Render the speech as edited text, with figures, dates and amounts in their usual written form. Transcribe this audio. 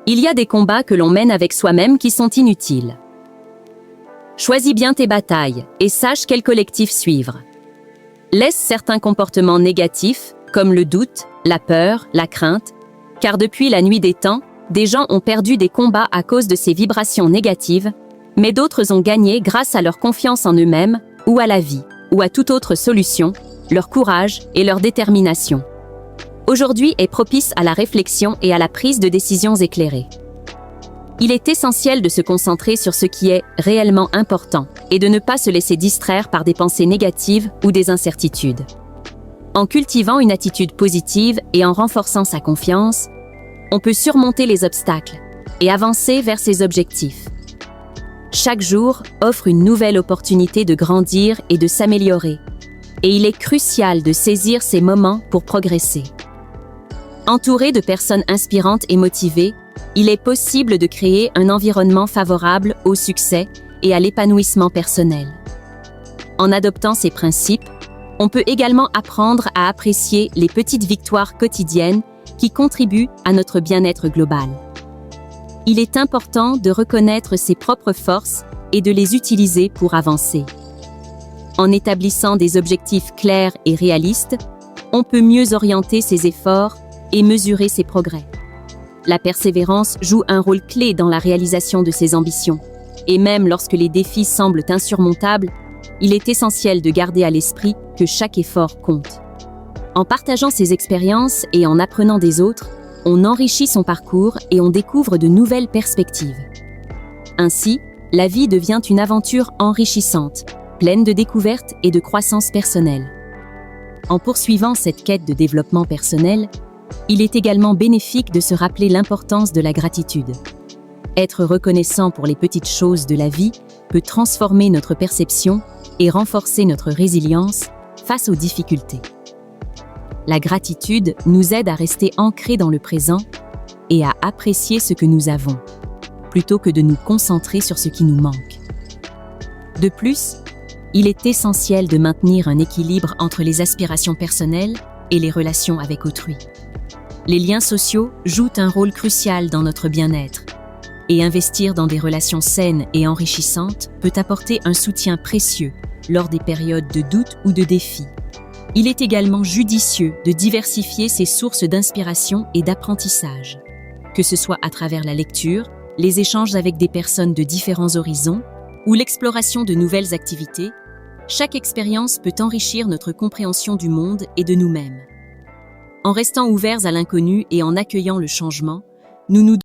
Il y a des combats que l'on mène avec soi-même qui sont inutiles. Choisis bien tes batailles et sache quel collectif suivre. Laisse certains comportements négatifs, comme le doute, la peur, la crainte, car depuis la nuit des temps, des gens ont perdu des combats à cause de ces vibrations négatives, mais d'autres ont gagné grâce à leur confiance en eux-mêmes, ou à la vie, ou à toute autre solution, leur courage et leur détermination. Aujourd'hui est propice à la réflexion et à la prise de décisions éclairées. Il est essentiel de se concentrer sur ce qui est réellement important et de ne pas se laisser distraire par des pensées négatives ou des incertitudes. En cultivant une attitude positive et en renforçant sa confiance, on peut surmonter les obstacles et avancer vers ses objectifs. Chaque jour offre une nouvelle opportunité de grandir et de s'améliorer, et il est crucial de saisir ces moments pour progresser. Entouré de personnes inspirantes et motivées, il est possible de créer un environnement favorable au succès et à l'épanouissement personnel. En adoptant ces principes, on peut également apprendre à apprécier les petites victoires quotidiennes qui contribuent à notre bien-être global. Il est important de reconnaître ses propres forces et de les utiliser pour avancer. En établissant des objectifs clairs et réalistes, on peut mieux orienter ses efforts et mesurer ses progrès. La persévérance joue un rôle clé dans la réalisation de ses ambitions. Et même lorsque les défis semblent insurmontables, il est essentiel de garder à l'esprit que chaque effort compte. En partageant ses expériences et en apprenant des autres, on enrichit son parcours et on découvre de nouvelles perspectives. Ainsi, la vie devient une aventure enrichissante, pleine de découvertes et de croissance personnelle. En poursuivant cette quête de développement personnel, il est également bénéfique de se rappeler l'importance de la gratitude. Être reconnaissant pour les petites choses de la vie peut transformer notre perception et renforcer notre résilience face aux difficultés. La gratitude nous aide à rester ancrés dans le présent et à apprécier ce que nous avons, plutôt que de nous concentrer sur ce qui nous manque. De plus, il est essentiel de maintenir un équilibre entre les aspirations personnelles et les relations avec autrui. Les liens sociaux jouent un rôle crucial dans notre bien-être, et investir dans des relations saines et enrichissantes peut apporter un soutien précieux lors des périodes de doute ou de défi. Il est également judicieux de diversifier ses sources d'inspiration et d'apprentissage, que ce soit à travers la lecture, les échanges avec des personnes de différents horizons ou l'exploration de nouvelles activités. Chaque expérience peut enrichir notre compréhension du monde et de nous-mêmes. En restant ouverts à l'inconnu et en accueillant le changement, nous nous